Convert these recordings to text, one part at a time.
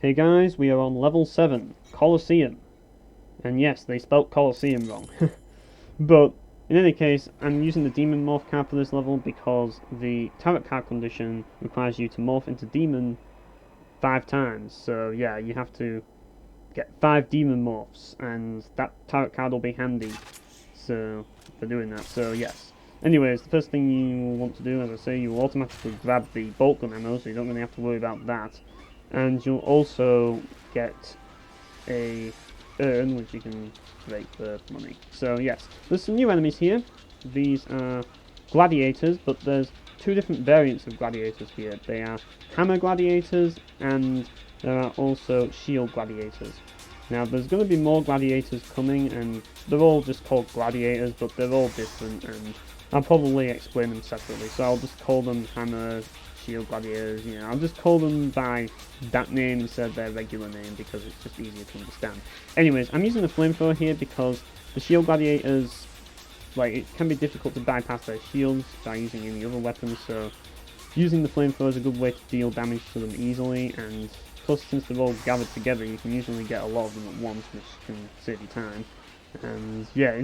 Hey guys, we are on level 7, Colosseum. And yes, they spelt Colosseum wrong. But, in any case, I'm using the Demon Morph card for this level because the Tarot card condition requires you to morph into Demon 5 times. So yeah, you have to get 5 Demon Morphs, and that Tarot card will be handy for doing that, so yes. Anyways, the first thing you want to do, as I say, you will automatically grab the bolt gun ammo, so you don't really have to worry about that. And you'll also get a urn, which you can break for money. So yes, there's some new enemies here. These are gladiators, but there's two different variants of gladiators here. They are hammer gladiators, and there are also shield gladiators. Now, there's going to be more gladiators coming, and they're all just called gladiators, but they're all different, and I'll probably explain them separately. So I'll just call them hammer, shield gladiators, I'll just call them by that name instead of their regular name, because it's just easier to understand. Anyways, I'm using the flamethrower here because the shield gladiators, it can be difficult to bypass their shields by using any other weapons, so using the flamethrower is a good way to deal damage to them easily, and plus, since they're all gathered together, you can usually get a lot of them at once, which can save you time. And yeah,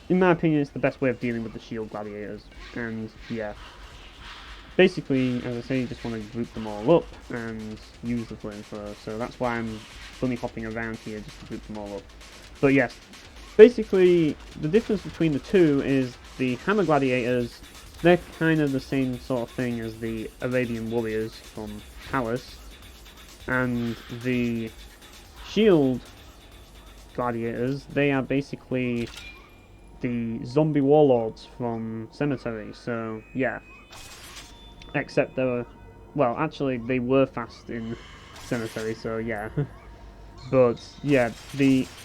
in my opinion, it's the best way of dealing with the shield gladiators. And yeah, basically, as I say, you just want to group them all up and use the flamethrower. So that's why I'm bunny hopping around here, just to group them all up. But yes, basically, the difference between the two is the hammer gladiators, they're kind of the same sort of thing as the Arabian warriors from Palace. And the shield gladiators, they are basically the zombie warlords from Cemetery, so yeah. Except they were, well, actually they were fast in Cemetery, so yeah. But yeah,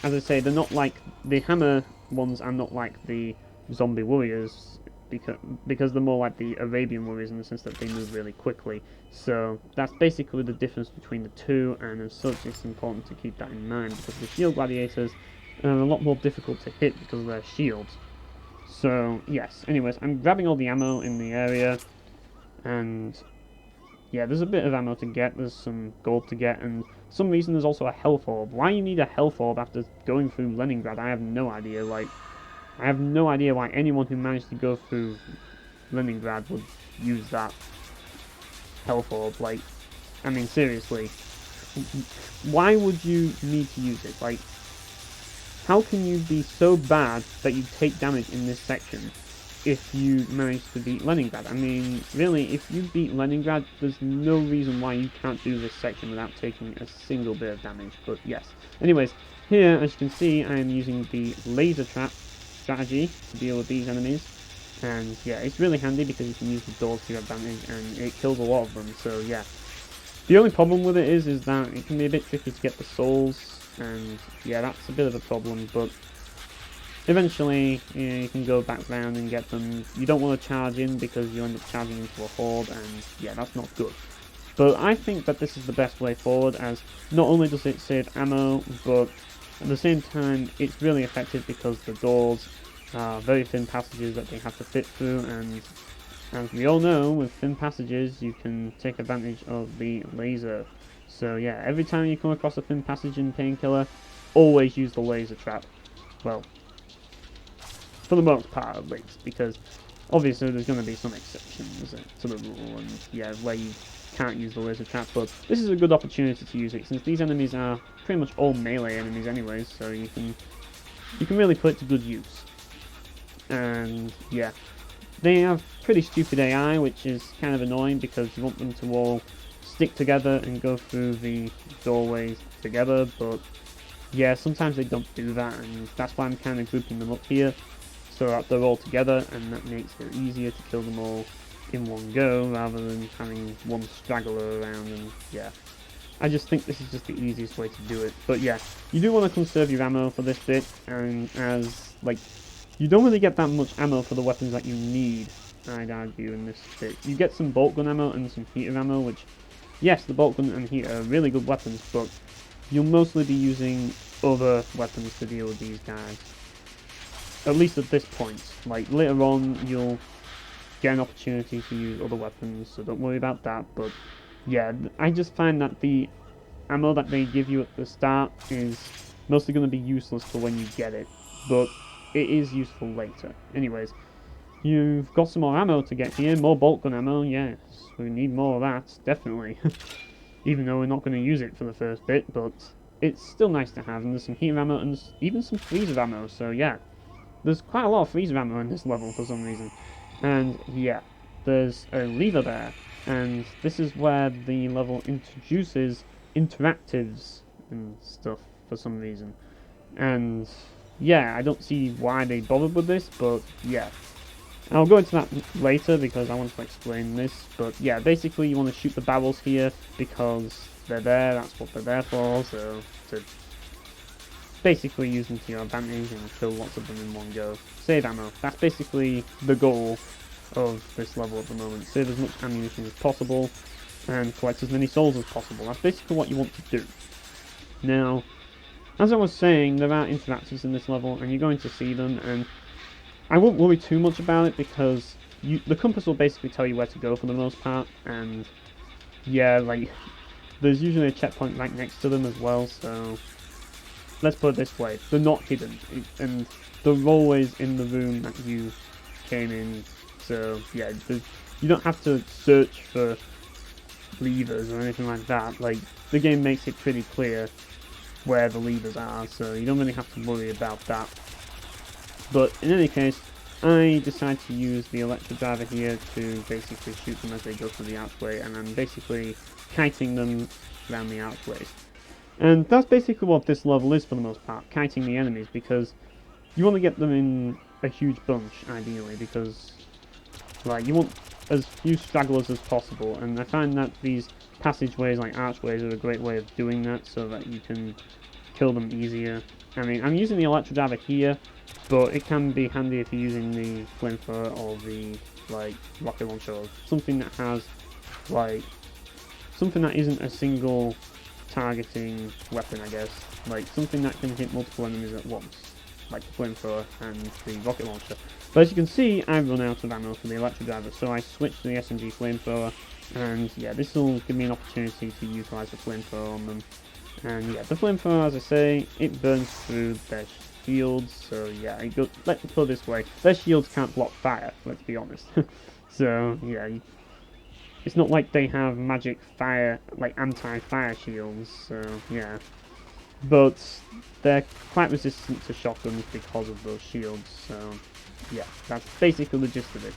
as I say, they're not like, the hammer ones are not like the zombie warriors, because they're more like the Arabian warriors in the sense that they move really quickly. So that's basically the difference between the two, and as such it's important to keep that in mind, because the shield gladiators are a lot more difficult to hit because of their shields. So yes, anyways, I'm grabbing all the ammo in the area, and yeah, there's a bit of ammo to get, there's some gold to get, and for some reason there's also a health orb. Why you need a health orb after going through Leningrad, I have no idea. I have no idea why anyone who managed to go through Leningrad would use that health orb. I mean, seriously, why would you need to use it? How can you be so bad that you take damage in this section if you manage to beat Leningrad? I mean, really, if you beat Leningrad, there's no reason why you can't do this section without taking a single bit of damage. But yes, anyways, here, as you can see, I am using the laser trap strategy to deal with these enemies, and yeah, it's really handy because you can use the doors to your advantage, and it kills a lot of them. So yeah, the only problem with it is that it can be a bit tricky to get the souls, and yeah, that's a bit of a problem, but eventually you can go back round and get them. You don't want to charge in because you end up charging into a horde, and yeah, that's not good. But I think that this is the best way forward, as not only does it save ammo, but at the same time, it's really effective because the doors are very thin passages that they have to fit through, and as we all know, with thin passages, you can take advantage of the laser. So yeah, every time you come across a thin passage in Painkiller, always use the laser trap. Well, for the most part at least, because obviously there's going to be some exceptions to the rule, and yeah, where you can't use the laser trap, but this is a good opportunity to use it, since these enemies are pretty much all melee enemies anyways, so you can really put it to good use. And yeah, they have pretty stupid AI, which is kind of annoying because you want them to all stick together and go through the doorways together, but yeah, sometimes they don't do that, and that's why I'm kind of grouping them up here, so that they're all together, and that makes it easier to kill them all in one go, rather than having one straggler around. And yeah, I just think this is just the easiest way to do it. But yeah, you do want to conserve your ammo for this bit, and as, you don't really get that much ammo for the weapons that you need, I'd argue, in this bit. You get some bolt gun ammo and some heater ammo, which, yes, the bolt gun and heater are really good weapons, but you'll mostly be using other weapons to deal with these guys. At least at this point. Later on, you'll get an opportunity to use other weapons, so don't worry about that, but yeah, I just find that the ammo that they give you at the start is mostly going to be useless for when you get it, but it is useful later. Anyways, you've got some more ammo to get here, more bolt gun ammo, yes, we need more of that, definitely. Even though we're not going to use it for the first bit, but it's still nice to have, and there's some heater ammo, and even some freezer ammo, so yeah. There's quite a lot of freezer ammo in this level for some reason. And yeah, there's a lever there, and this is where the level introduces interactives and stuff for some reason. And yeah, I don't see why they bothered with this, but yeah. I'll go into that later because I want to explain this, but yeah, basically you want to shoot the barrels here because they're there, that's what they're there for, so to basically use them to your advantage and kill lots of them in one go. Save ammo, that's basically the goal of this level at the moment. Save as much ammunition as possible and collect as many souls as possible. That's basically what you want to do. Now, as I was saying, there are interactors in this level and you're going to see them, and I won't worry too much about it because the compass will basically tell you where to go for the most part, and yeah, like, there's usually a checkpoint right next to them as well, so let's put it this way, they're not hidden, and they're always in the room that you came in, so yeah, you don't have to search for levers or anything like that. Like, the game makes it pretty clear where the levers are, so you don't really have to worry about that. But in any case, I decide to use the electro driver here to basically shoot them as they go through the archway, and I'm basically kiting them around the archways. And that's basically what this level is for the most part, kiting the enemies, because you want to get them in a huge bunch, ideally, because like, you want as few stragglers as possible, and I find that these passageways, like archways, are a great way of doing that, so that you can kill them easier. I mean, I'm using the electro driver here, but it can be handy if you're using the flamethrower or the, like, rocket launcher, or something that has, like, something that isn't a single targeting weapon, I guess. Like, something that can hit multiple enemies at once, like the flamethrower and the rocket launcher. But as you can see, I've run out of ammo for the electro driver, so I switched to the SMG flamethrower, and yeah, this will give me an opportunity to utilise the flamethrower on them. And yeah, the flamethrower, as I say, it burns through their shields, so yeah, let's put it this way, their shields can't block fire, let's be honest. So yeah, it's not like they have magic fire, like anti-fire shields, so yeah. But they're quite resistant to shotguns because of those shields, so yeah, that's basically the gist of it.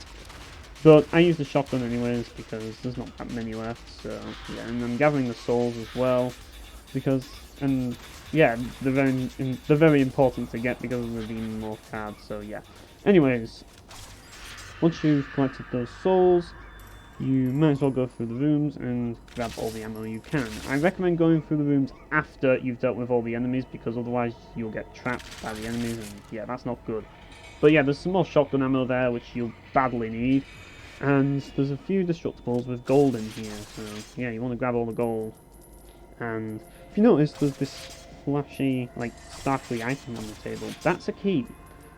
But I use the shotgun anyways because there's not that many left, so yeah, and I'm gathering the souls as well, because, and yeah, they're very important to get because of the Demon Morph card, so yeah. Anyways, once you've collected those souls, you might as well go through the rooms and grab all the ammo you can. I recommend going through the rooms after you've dealt with all the enemies, because otherwise you'll get trapped by the enemies, and yeah, that's not good. But yeah, there's some more shotgun ammo there, which you'll badly need. And there's a few destructibles with gold in here, so yeah, you want to grab all the gold. And if you notice, there's this flashy, like, sparkly item on the table. That's a key.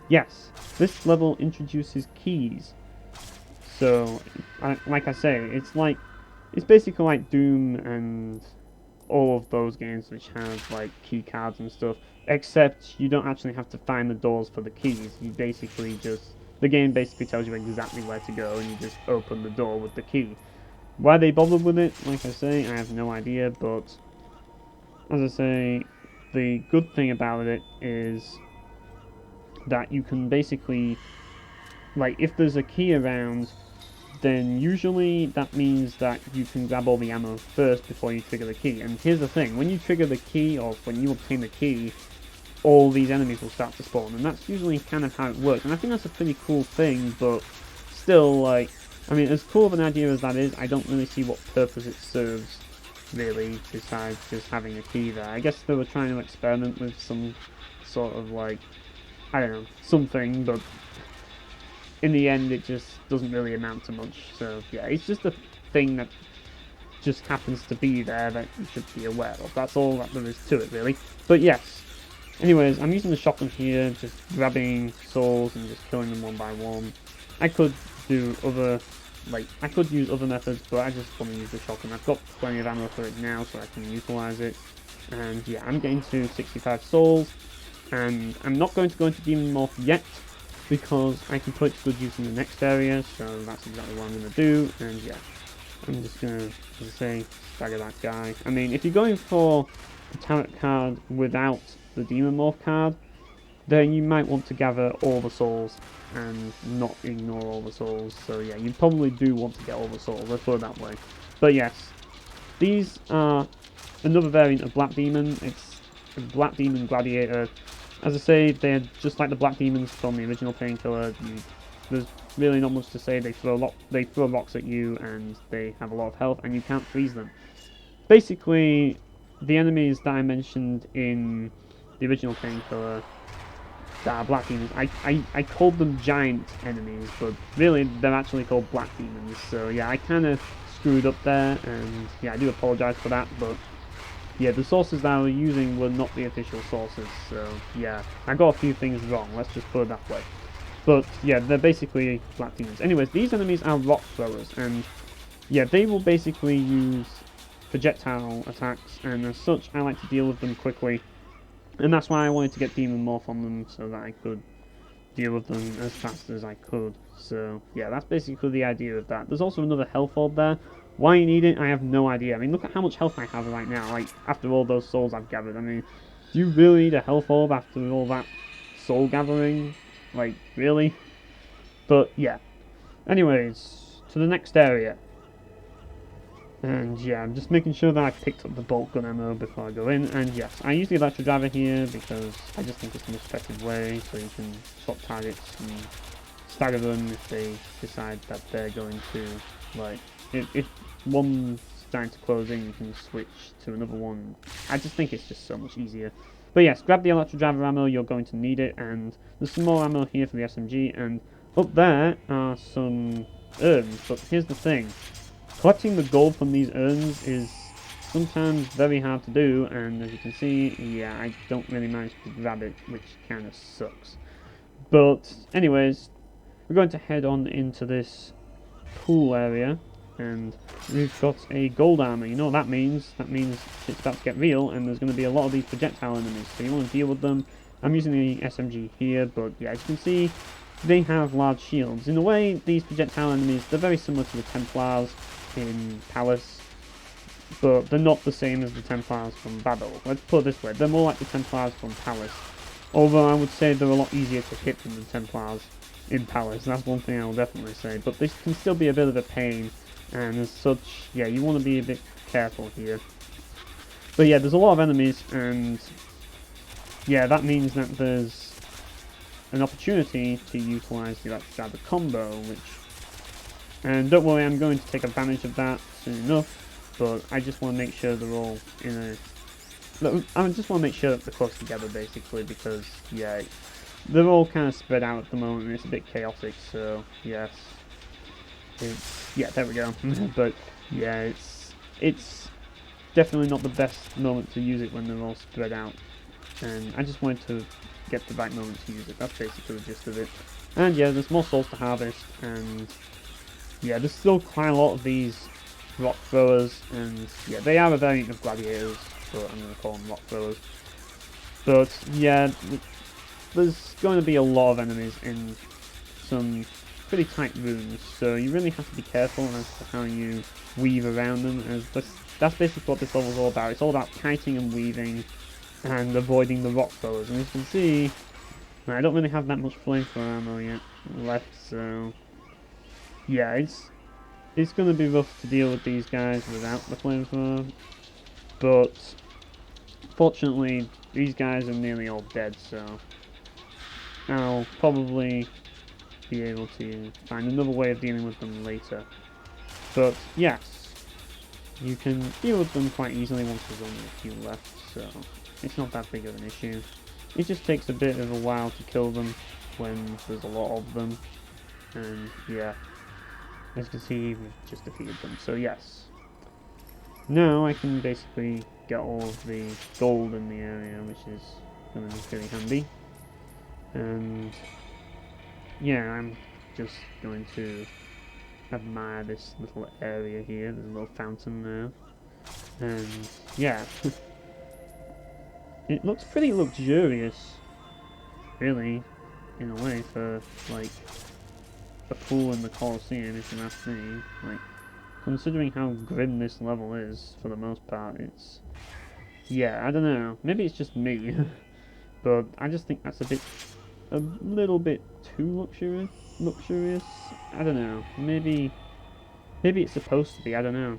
Yes, this level introduces keys. So, like I say, it's basically like Doom and all of those games which have, like, key cards and stuff, except you don't actually have to find the doors for the keys. You basically just, the game basically tells you exactly where to go, and you just open the door with the key. Why they bothered with it, like I say, I have no idea, but as I say, the good thing about it is that you can basically, like, if there's a key around, then usually that means that you can grab all the ammo first before you trigger the key. And here's the thing, when you trigger the key, or when you obtain the key, all these enemies will start to spawn, and that's usually kind of how it works. And I think that's a pretty cool thing, but still, like, I mean, as cool of an idea as that is, I don't really see what purpose it serves, really, besides just having a key there. I guess they were trying to experiment with some sort of, like, I don't know, something, but in the end it just doesn't really amount to much. So yeah, it's just a thing that just happens to be there that you should be aware of. That's all that there is to it, really. But yes, anyways, I'm using the shotgun here, just grabbing souls and just killing them one by one. I could do other like, I could use other methods, but I just want to use the shotgun. I've got plenty of ammo for it now, so I can utilize it. And yeah, I'm getting to 65 souls, and I'm not going to go into Demon Morph yet, because I can put it to good use in the next area, so that's exactly what I'm going to do. And yeah, I'm just going to, as I say, stagger that guy. I mean, if you're going for the Tarot card without the Demon Morph card, then you might want to gather all the souls and not ignore all the souls. So yeah, you probably do want to get all the souls, let's put it that way. But yes, these are another variant of Black Demon. It's a Black Demon Gladiator. As I say, they're just like the Black Demons from the original Painkiller. There's really not much to say. They throw rocks at you, and they have a lot of health, and you can't freeze them. Basically, the enemies that I mentioned in the original Painkiller that are Black Demons, I called them giant enemies, but really they're actually called Black Demons. So yeah, I kind of screwed up there, and yeah, I do apologise for that, but yeah, the sources that I was using were not the official sources, so yeah, I got a few things wrong, let's just put it that way. But yeah, they're basically Black Demons. Anyways, these enemies are rock throwers, and yeah, they will basically use projectile attacks, and as such, I like to deal with them quickly. And that's why I wanted to get Demon Morph on them, so that I could deal with them as fast as I could. So yeah, that's basically the idea of that. There's also another health orb there. Why you need it, I have no idea. I mean, look at how much health I have right now, like, after all those souls I've gathered. I mean, do you really need a health orb after all that soul gathering? Like, really? But yeah. Anyways, to the next area. And yeah, I'm just making sure that I picked up the bolt gun ammo before I go in. And yes, I use the electro driver here because I just think it's the most effective way, so you can swap targets and stagger them if they decide that they're going to, like, if one's starting to close in, you can switch to another one. I just think it's just so much easier. But yes, grab the electro driver ammo, you're going to need it, and there's some more ammo here for the SMG, and up there are some urns, but here's the thing. Collecting the gold from these urns is sometimes very hard to do, and as you can see, yeah, I don't really manage to grab it, which kind of sucks. But anyways, we're going to head on into this pool area, and we've got a gold armor. You know what that means? That means it's about to get real, and there's going to be a lot of these projectile enemies, so you want to deal with them. I'm using the SMG here, but yeah, as you can see, they have large shields. In a way, these projectile enemies, they're very similar to the Templars in Palace, but they're not the same as the Templars from Babel. Let's put it this way, they're more like the Templars from Palace, although I would say they're a lot easier to hit than the Templars in Palace. That's one thing I will definitely say, but they can still be a bit of a pain, and as such, yeah, you want to be a bit careful here. But yeah, there's a lot of enemies, and yeah, that means that there's an opportunity to utilise the electro combo, which, and don't worry, I'm going to take advantage of that soon enough, but I just want to make sure they're all in a, I just want to make sure that they're close together, basically, because, yeah, they're all kind of spread out at the moment, and it's a bit chaotic, so, yes. Yeah, there we go. But, yeah, it's definitely not the best moment to use it when they're all spread out, and I just wanted to get the right moment to use it. That's basically the gist of it. And yeah, there's more souls to harvest, and yeah, there's still quite a lot of these rock throwers, and yeah, they are a variant of gladiators, but I'm going to call them rock throwers. But yeah, there's going to be a lot of enemies in some pretty tight rooms, so you really have to be careful as to how you weave around them, as that's basically what this level is all about. It's all about kiting and weaving and avoiding the rock throwers, and as you can see, I don't really have that much flamethrower ammo yet left, so yeah, it's going to be rough to deal with these guys without the flamethrower, but fortunately these guys are nearly all dead, so I'll probably be able to find another way of dealing with them later. But yes, you can deal with them quite easily once there's only a few left, so it's not that big of an issue. It just takes a bit of a while to kill them when there's a lot of them, and yeah, as you can see, we've just defeated them, so yes. Now I can basically get all of the gold in the area, which is going to be pretty handy. And yeah, I'm just going to admire this little area here. There's a little fountain there. And yeah, it looks pretty luxurious, really, in a way, for like a pool in the Colosseum, if you ask me. Like, considering how grim this level is, for the most part, it's... Yeah, I don't know. Maybe it's just me, but I just think that's a little bit too luxurious. I don't know. Maybe it's supposed to be. I don't know.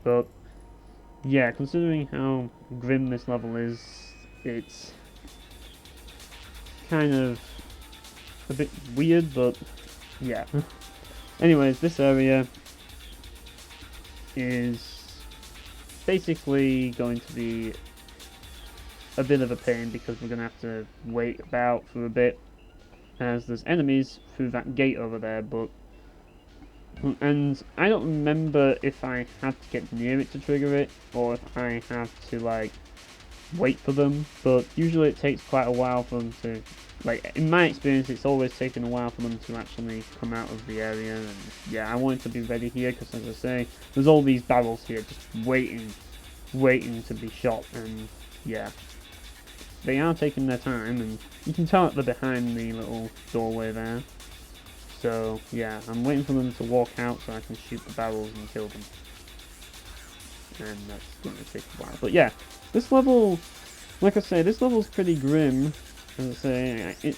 But yeah, considering how grim this level is, it's kind of a bit weird. But yeah. Anyways, this area is basically going to be a bit of a pain because we're going to have to wait about for a bit as there's enemies through that gate over there, and I don't remember if I have to get near it to trigger it or if I have to like wait for them, but usually it takes quite a while for them to, like, in my experience it's always taken a while for them to actually come out of the area. And yeah, I wanted to be ready here because, as I say, there's all these barrels here just waiting to be shot, and yeah, they are taking their time, and you can tell that they're behind the little doorway there. So yeah, I'm waiting for them to walk out so I can shoot the barrels and kill them. And that's going to take a while. But yeah, this level, like I say, this level's pretty grim. As I say,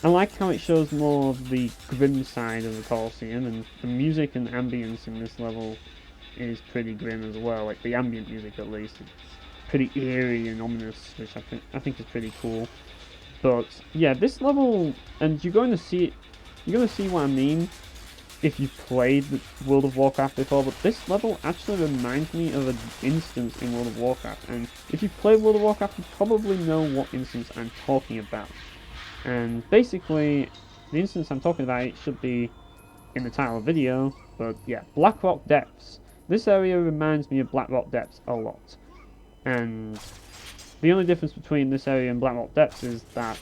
I like how it shows more of the grim side of the Colosseum, and the music and ambience in this level is pretty grim as well. Like the ambient music, at least, it's pretty eerie and ominous, which I think is pretty cool. But yeah, this level, and you're going to see what I mean if you've played World of Warcraft before, but this level actually reminds me of an instance in World of Warcraft, and if you've played World of Warcraft, you probably know what instance I'm talking about. And basically, the instance I'm talking about, it should be in the title of the video, but yeah, Blackrock Depths. This area reminds me of Blackrock Depths a lot, and the only difference between this area and Blackrock Depths is that,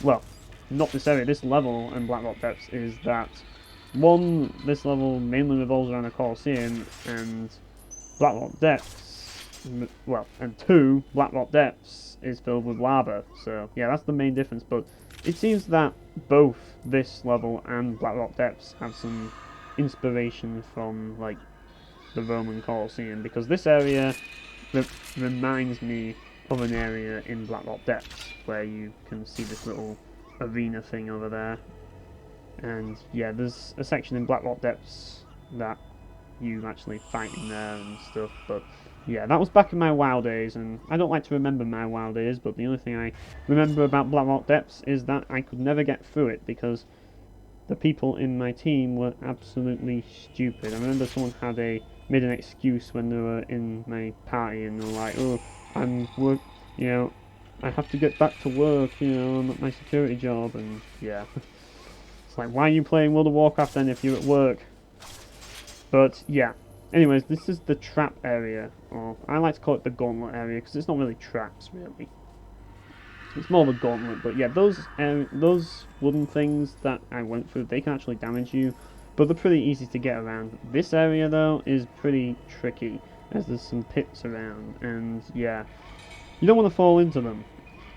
well, not this area, this level and Blackrock Depths is that, one, this level mainly revolves around a Colosseum, and Blackrock Depths, well, and two, Blackrock Depths is filled with lava. So yeah, that's the main difference. But it seems that both this level and Blackrock Depths have some inspiration from like the Roman Colosseum, because this area reminds me of an area in Blackrock Depths where you can see this little arena thing over there. And yeah, there's a section in Blackrock Depths that you actually fight in there and stuff. But yeah, that was back in my WoW days, and I don't like to remember my WoW days, but the only thing I remember about Blackrock Depths is that I could never get through it because the people in my team were absolutely stupid. I remember someone made an excuse when they were in my party, and they were like, "Oh, I have to get back to work, I'm at my security job," and yeah. It's like, why are you playing World of Warcraft then if you're at work? But yeah, anyways, this is the trap area, or I like to call it the gauntlet area, because it's not really traps, really. It's more of a gauntlet, but yeah, those wooden things that I went through, they can actually damage you, but they're pretty easy to get around. This area, though, is pretty tricky, as there's some pits around, and yeah, you don't want to fall into them.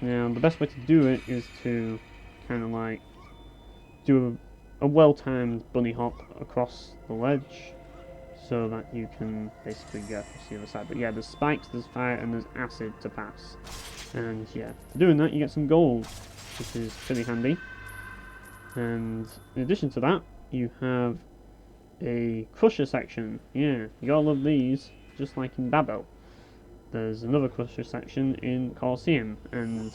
Now, the best way to do it is to kind of like do a well-timed bunny hop across the ledge so that you can basically get across the other side. But yeah, there's spikes, there's fire, and there's acid to pass. And yeah, for doing that you get some gold, which is pretty handy. And in addition to that, you have a crusher section. Yeah, you gotta love these, just like in Babel. There's another crusher section in Colosseum, and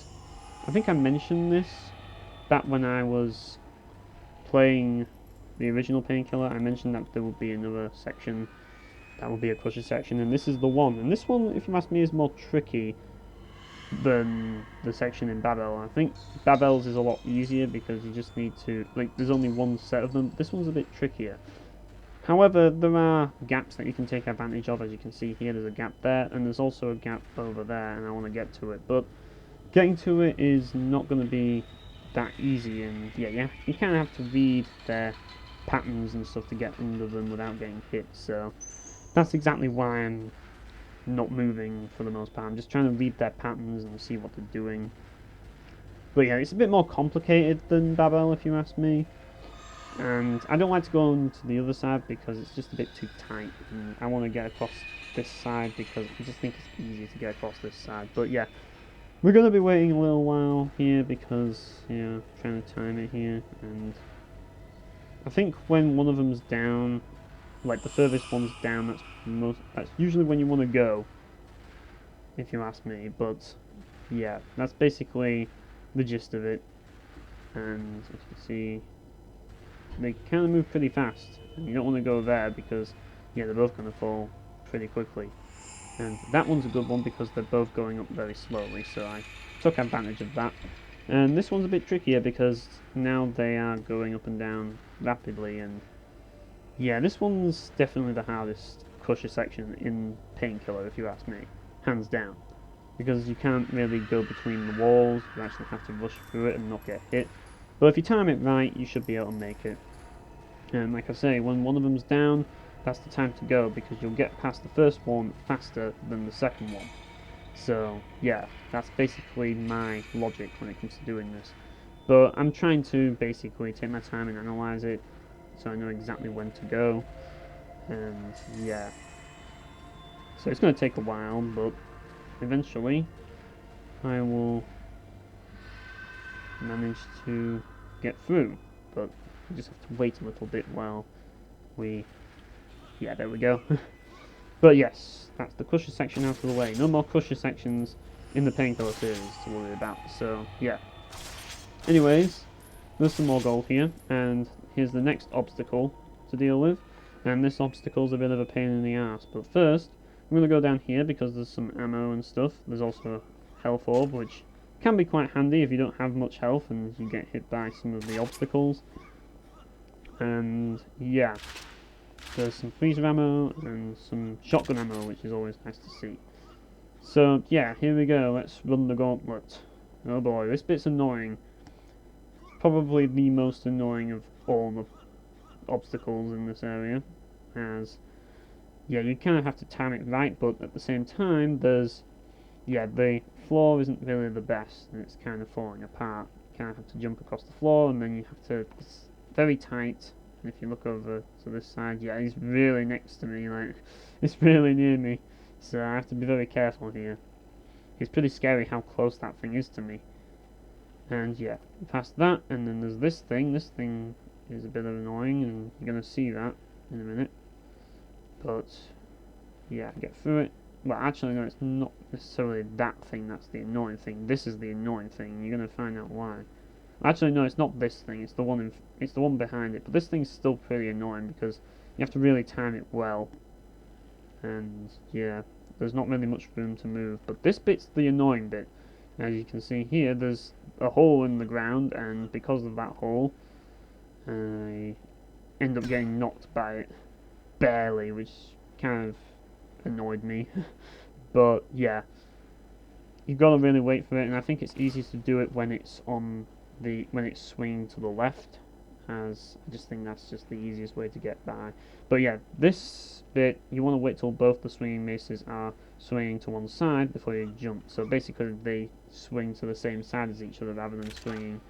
I think I mentioned this back when I was playing the original Painkiller. I mentioned that there would be another section that would be a crusher section, and this is the one. And this one, if you ask me, is more tricky than the section in Babel. I think Babel's is a lot easier because you just need to, like, there's only one set of them. This one's a bit trickier. However, there are gaps that you can take advantage of. As you can see here, there's a gap there, and there's also a gap over there, and I want to get to it. But getting to it is not going to be that easy, and yeah, you kind of have to read their patterns and stuff to get under them without getting hit, so that's exactly why I'm not moving for the most part. I'm just trying to read their patterns and see what they're doing. But yeah, it's a bit more complicated than Babel, if you ask me. And I don't like to go on to the other side because it's just a bit too tight. And I want to get across this side because I just think it's easier to get across this side. But yeah, we're going to be waiting a little while here because, yeah, trying to time it here. And I think when one of them's down, like the furthest one's down, that's usually when you want to go, if you ask me. But yeah, that's basically the gist of it. And as you can see, they kind of move pretty fast, and you don't want to go there because, yeah, they're both going to fall pretty quickly. And that one's a good one because they're both going up very slowly, so I took advantage of that. And this one's a bit trickier because now they are going up and down rapidly, and yeah, this one's definitely the hardest crusher section in Painkiller, if you ask me, hands down. Because you can't really go between the walls, you actually have to rush through it and not get hit. But if you time it right, you should be able to make it. And like I say, when one of them's down, that's the time to go, because you'll get past the first one faster than the second one. So, yeah, that's basically my logic when it comes to doing this. But I'm trying to basically take my time and analyze it, so I know exactly when to go. And, yeah. So it's going to take a while, but eventually I will manage to get through, but we just have to wait a little bit while we... yeah, there we go. But yes, that's the crusher section out of the way. No more crusher sections in the Painkiller series to worry about, so yeah. Anyways, there's some more gold here, and here's the next obstacle to deal with. And this obstacle's a bit of a pain in the ass, but first, I'm going to go down here because there's some ammo and stuff. There's also a health orb, which can be quite handy if you don't have much health and you get hit by some of the obstacles. And yeah, there's some freezer ammo and some shotgun ammo, which is always nice to see. So yeah, here we go, let's run the gauntlet. Oh boy, this bit's annoying. Probably the most annoying of all the obstacles in this area, as yeah, you kind of have to time it right, but at the same time there's, yeah, the floor isn't really the best and it's kind of falling apart. You kind of have to jump across the floor, and then you have to, it's very tight. And if you look over to this side, yeah, he's really next to me, like, it's really near me, so I have to be very careful here. It's pretty scary how close that thing is to me. And yeah, past that, and then there's this thing is a bit annoying, and you're going to see that in a minute. But yeah, get through it. Well, actually no, it's not necessarily that thing that's the annoying thing. This is the annoying thing, and you're going to find out why. Actually no, it's not this thing, it's the one behind it. But this thing's still pretty annoying because you have to really time it well. And yeah, there's not really much room to move. But this bit's the annoying bit. As you can see here, there's a hole in the ground, and because of that hole, I end up getting knocked by it. Barely, which kind of annoyed me. But yeah, you've got to really wait for it, and I think it's easy to do it when it's on when it's swinging to the left, as I just think that's just the easiest way to get by. But yeah, this bit, you want to wait till both the swinging maces are swinging to one side before you jump. So basically they swing to the same side as each other rather than swinging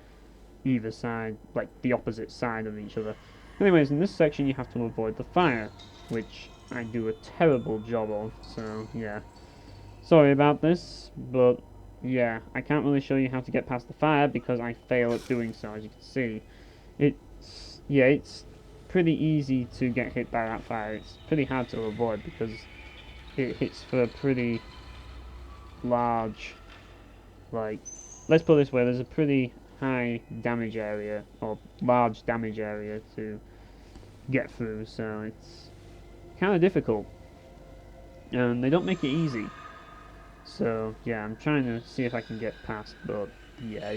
either side, like the opposite side of each other. Anyways, in this section you have to avoid the fire, which I do a terrible job of, so yeah. Sorry about this, but yeah, I can't really show you how to get past the fire because I fail at doing so, as you can see. It's pretty easy to get hit by that fire. It's pretty hard to avoid because it hits for a pretty large, like, let's put it this way, there's a pretty high damage area, or large damage area to get through, so it's kind of difficult. And they don't make it easy. So yeah, I'm trying to see if I can get past, but yeah,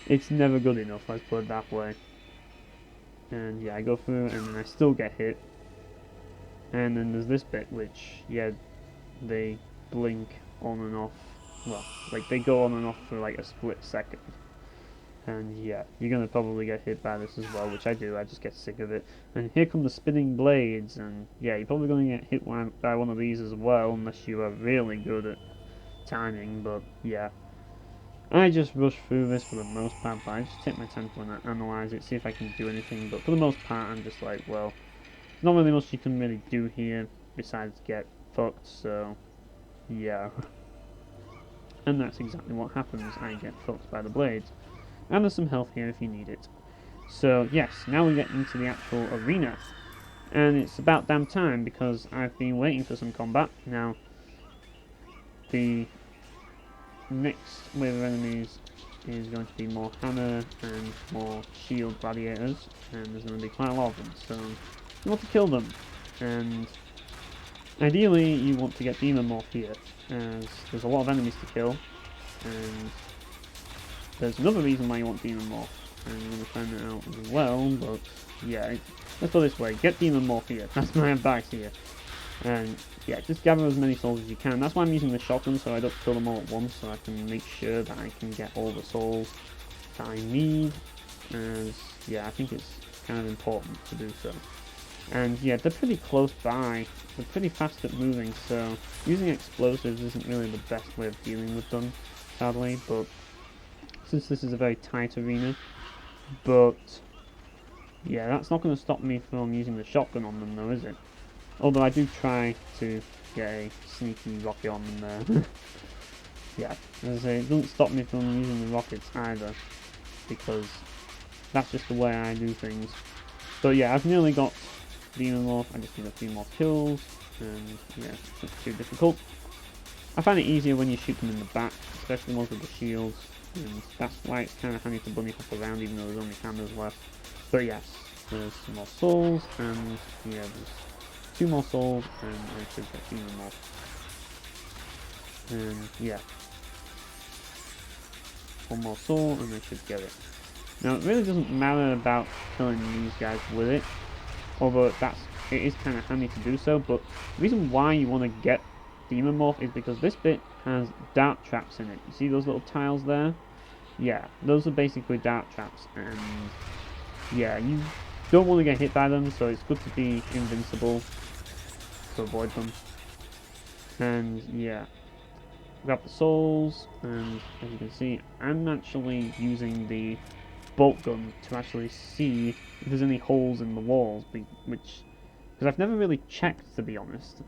it's never good enough, let's put it that way. And yeah, I go through and then I still get hit. And then there's this bit which, yeah, they blink on and off. Well, like they go on and off for like a split second. And yeah, you're gonna probably get hit by this as well, which I do. I just get sick of it. And here come the spinning blades, and yeah, you're probably gonna get hit by one of these as well, unless you are really good at timing. But yeah, I just rush through this for the most part. But I just take my time to analyze it, see if I can do anything. But for the most part, I'm just like, well, there's not really much you can really do here besides get fucked. So yeah, and that's exactly what happens. I get fucked by the blades. And there's some health here if you need it. So yes, now we get into the actual arena. And it's about damn time because I've been waiting for some combat. Now, the next wave of enemies is going to be more hammer and more shield gladiators. And there's going to be quite a lot of them. So you want to kill them. And ideally you want to get Demon Morph here, as there's a lot of enemies to kill. And there's another reason why you want Demon Morph, and I'm going to find that out as well, but yeah, let's go this way. Get Demon Morph here, that's my advice here. And yeah, just gather as many souls as you can. That's why I'm using the shotgun, so I don't kill them all at once, so I can make sure that I can get all the souls that I need, as yeah, I think it's kind of important to do so. And yeah, they're pretty close by, they're pretty fast at moving, so using explosives isn't really the best way of dealing with them, sadly, but since this is a very tight arena. But yeah, that's not going to stop me from using the shotgun on them though, is it? Although I do try to get a sneaky rocket on them there. Yeah, as I say, it doesn't stop me from using the rockets either, because that's just the way I do things. But yeah, I've nearly got Demon Morph. I just need a few more kills, and yeah, it's not too difficult. I find it easier when you shoot them in the back, especially the ones with the shields. And that's why it's kind of handy to bunny hop around, even though there's only hammers left. But yes, there's some more souls, and yeah, there's 2 more souls, and I should get Demon Morph. And yeah, 1 more soul, and I should get it. Now, it really doesn't matter about killing these guys with it, although it is kind of handy to do so. But the reason why you want to get Demon Morph is because this bit has dart traps in it. You see those little tiles there? Yeah, those are basically dart traps, and yeah, you don't want to get hit by them, so it's good to be invincible to avoid them. And yeah, grab the souls, and as you can see, I'm actually using the bolt gun to actually see if there's any holes in the walls, because I've never really checked, to be honest.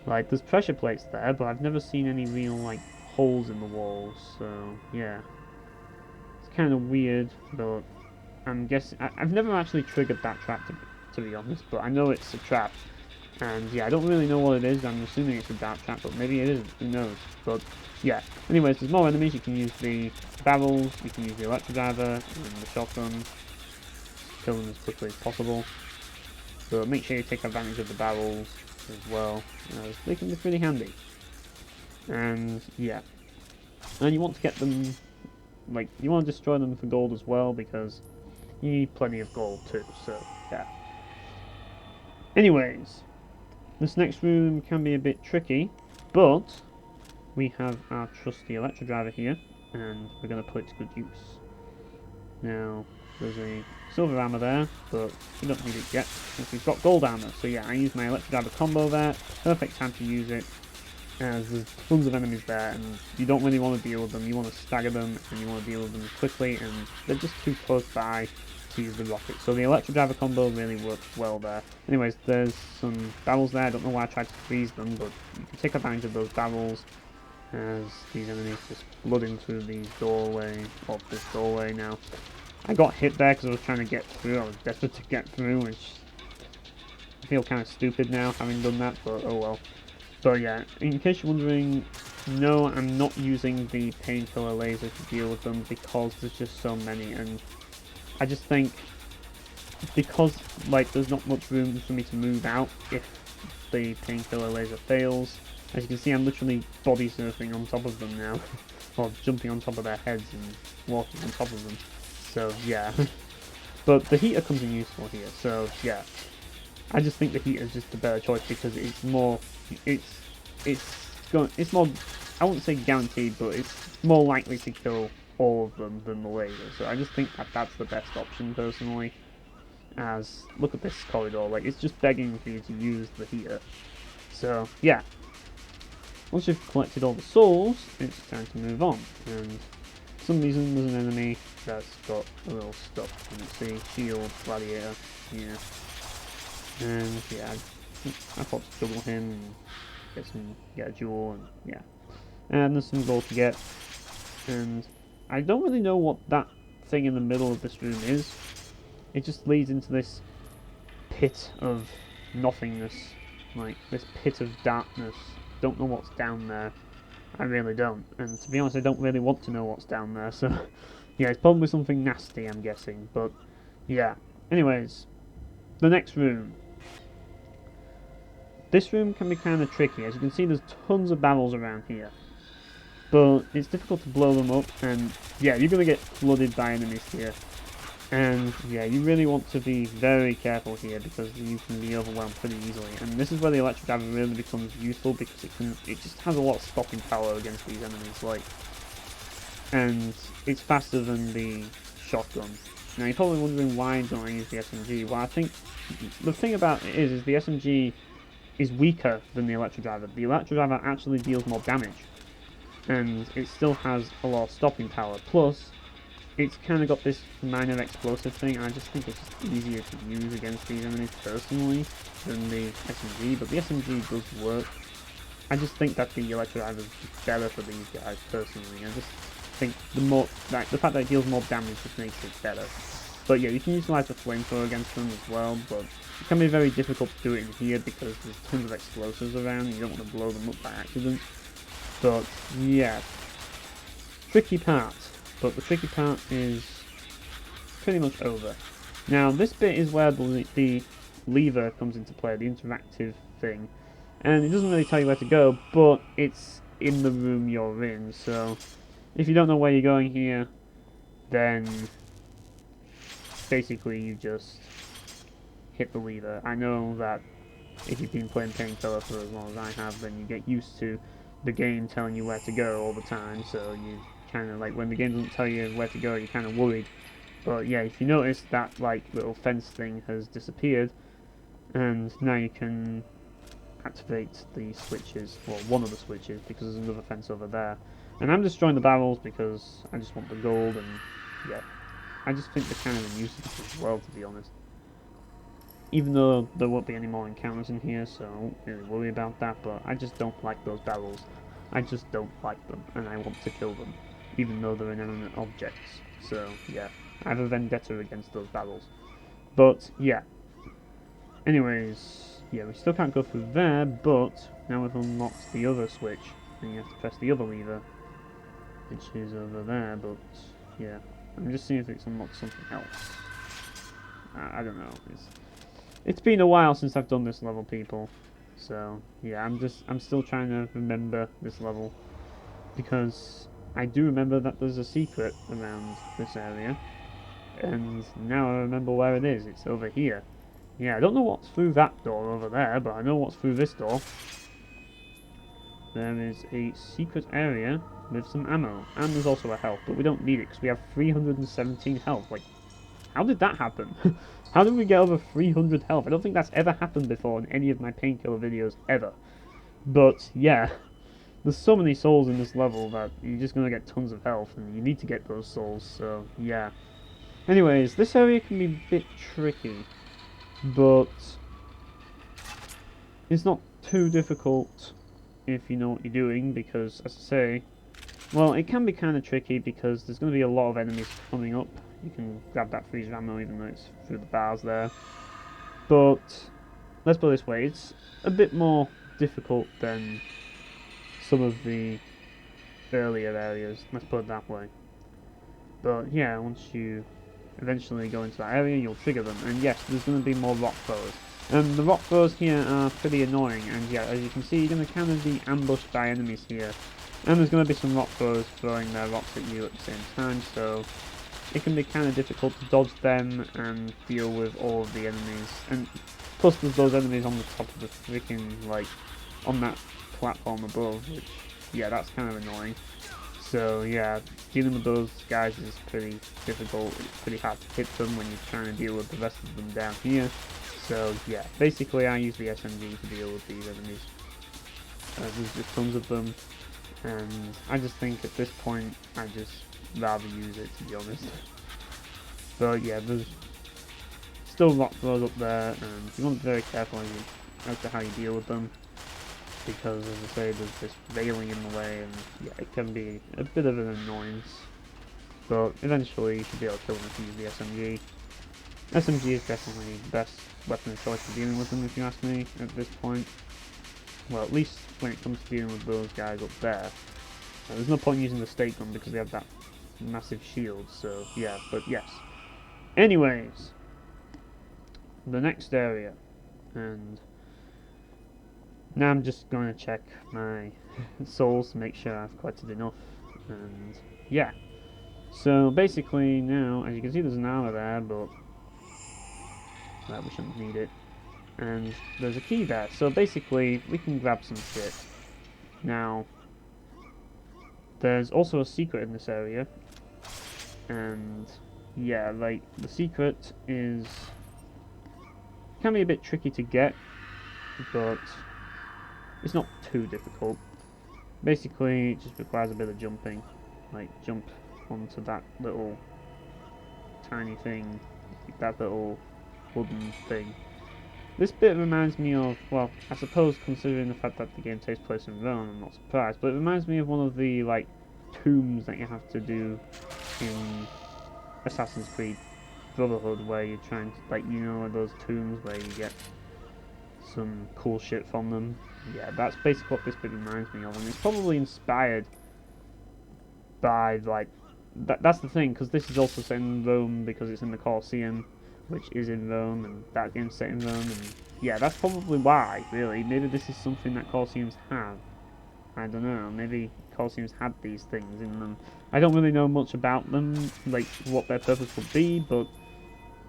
Like, there's pressure plates there, but I've never seen any real, like, holes in the walls, so, yeah. It's kind of weird, but I'm guessing... I've never actually triggered that trap, to be honest, but I know it's a trap. And, yeah, I don't really know what it is. I'm assuming it's a dart trap, but maybe it isn't. Who knows? But, yeah. Anyways, there's more enemies. You can use the barrels, you can use the electro driver, and the shotgun. Kill them as quickly as possible. So make sure you take advantage of the barrels as well, as they can be pretty handy. And yeah, and you want to get them, like, you want to destroy them for gold as well, because you need plenty of gold too, so yeah. Anyways, this next room can be a bit tricky, but we have our trusty electro driver here, and we're going to put it to good use. Now, there's a silver armor there, but we don't need it yet, since we've got gold armor. So yeah, I use my electro driver combo there, perfect time to use it, as there's tons of enemies there, and you don't really want to deal with them. You want to stagger them, and you want to deal with them quickly, and they're just too close by to use the rocket. So the electro driver combo really works well there. Anyways, there's some barrels there. I don't know why I tried to freeze them, but you can take advantage of those barrels, as these enemies just flooding through these doorway, or this doorway now. I got hit there because I was trying to get through. I was desperate to get through, which I feel kind of stupid now having done that, but oh well. But yeah, in case you're wondering, no, I'm not using the Painkiller laser to deal with them because there's just so many, and I just think because like there's not much room for me to move out if the Painkiller laser fails. As you can see, I'm literally body surfing on top of them now, or jumping on top of their heads and walking on top of them. So yeah, but the heater comes in useful here. So yeah, I just think the heater is just a better choice because it's more, it's more, I wouldn't say guaranteed, but it's more likely to kill all of them than the laser. So I just think that that's the best option personally. As, look at this corridor, like, it's just begging for you to use the heater. So, yeah. Once you've collected all the souls, it's time to move on. And for some reason there's an enemy that's got a little stuff. You can see, shield, gladiator, yeah. And, yeah, I thought to double him and get a jewel, and yeah. And there's some gold to get. And I don't really know what that thing in the middle of this room is. It just leads into this pit of nothingness, like this pit of darkness. Don't know what's down there. I really don't. And to be honest, I don't really want to know what's down there, so yeah, it's probably something nasty, I'm guessing. But yeah. Anyways, the next room. This room can be kind of tricky. As you can see, there's tons of barrels around here. But it's difficult to blow them up, and yeah, you're going to get flooded by enemies here. And yeah, you really want to be very careful here because you can be overwhelmed pretty easily. And this is where the electric driver really becomes useful because it just has a lot of stopping power against these enemies, like, and it's faster than the shotgun. Now you're probably wondering why don't I use the SMG? Well, I think the thing about it is the SMG is weaker than the electric driver. The electric driver actually deals more damage, and it still has a lot of stopping power. Plus, it's kind of got this minor explosive thing, and I just think it's just easier to use against these enemies personally than the SMG, but the SMG does work. I just think that the electric driver is better for these guys personally. I just think the fact that it deals more damage just makes it better. But yeah, you can utilize the flamethrower against them as well, but it can be very difficult to do it in here because there's tons of explosives around and you don't want to blow them up by accident. But yeah, tricky part. But the tricky part is pretty much over. Now this bit is where the lever comes into play, the interactive thing. And it doesn't really tell you where to go, but it's in the room you're in. So if you don't know where you're going here, then basically you just hit the lever. I know that if you've been playing Painkiller for as long as I have, then you get used to the game telling you where to go all the time, so you kind of, like, when the game doesn't tell you where to go, you're kind of worried. But yeah, if you notice that, like, little fence thing has disappeared, and now you can activate the switches, well, one of the switches, because there's another fence over there. And I'm destroying the barrels because I just want the gold, and yeah, I just think they're kind of a nuisance as well, to be honest. Even though there won't be any more encounters in here, so I won't really worry about that, but I just don't like those barrels. I just don't like them, and I want to kill them, even though they're inanimate objects. So yeah, I have a vendetta against those barrels. But yeah. Anyways, yeah, we still can't go through there, but now we've unlocked the other switch, and you have to press the other lever, which is over there, but yeah. I'm just seeing if it's unlocked something else. I don't know. It's been a while since I've done this level, people. So yeah, I'm still trying to remember this level, because I do remember that there's a secret around this area, and now I remember where it is. It's over here. Yeah, I don't know what's through that door over there, but I know what's through this door. There is a secret area with some ammo, and there's also a health, but we don't need it because we have 317 health. Like, how did that happen? How did we get over 300 health? I don't think that's ever happened before in any of my Painkiller videos, ever. But, yeah, there's so many souls in this level that you're just going to get tons of health, and you need to get those souls, so, yeah. Anyways, this area can be a bit tricky, but it's not too difficult if you know what you're doing, because, as I say, well, it can be kind of tricky because there's going to be a lot of enemies coming up. You can grab that freezer ammo even though it's through the bars there. But let's put it this way, it's a bit more difficult than some of the earlier areas, let's put it that way. But yeah, once you eventually go into that area, you'll trigger them. And yes, there's going to be more rock throwers. And the rock throwers here are pretty annoying, and yeah, as you can see, you're going to kind of be ambushed by enemies here. And there's going to be some rock throwers throwing their rocks at you at the same time, so it can be kind of difficult to dodge them and deal with all of the enemies. And plus there's those enemies on the top of the freaking, like, on that platform above, which, yeah, that's kind of annoying. So yeah, dealing with those guys is pretty difficult. It's pretty hard to hit them when you're trying to deal with the rest of them down here. So yeah, basically I use the SMG to deal with these enemies. There's just tons of them, and I just think at this point I just rather use it, to be honest. But yeah, there's still rock throws up there, and you want to be very careful as to how you deal with them, because as I say, there's this railing in the way, and yeah, it can be a bit of an annoyance. But eventually you should be able to kill them if you use the SMG. SMG is definitely the best weapon of choice for dealing with them, if you ask me, at this point. Well, at least when it comes to dealing with those guys up there. There's no point using the Stakegun because they have that massive shield, so yeah, but yes. Anyways, the next area, and now I'm just going to check my souls to make sure I've collected enough, and yeah. So basically now, as you can see, there's an armor there, but we shouldn't need it. And there's a key there, so basically we can grab some shit. Now, there's also a secret in this area, and yeah, like, the secret can be a bit tricky to get, but it's not too difficult. Basically, it just requires a bit of jumping, like jump onto that little tiny thing, that little wooden thing. This bit reminds me of, well, I suppose considering the fact that the game takes place in Rome, I'm not surprised, but it reminds me of one of the, like, tombs that you have to do in Assassin's Creed Brotherhood, where you're trying to, like, you know, those tombs where you get some cool shit from them. Yeah, that's basically what this bit reminds me of, and it's probably inspired by, like, that's the thing, because this is also set in Rome, because it's in the Colosseum, which is in Rome, and that game's set in Rome, and yeah, that's probably why, really. Maybe this is something that Colosseums have. I don't know, maybe Colosseums had these things in them. I don't really know much about them, like, what their purpose would be, but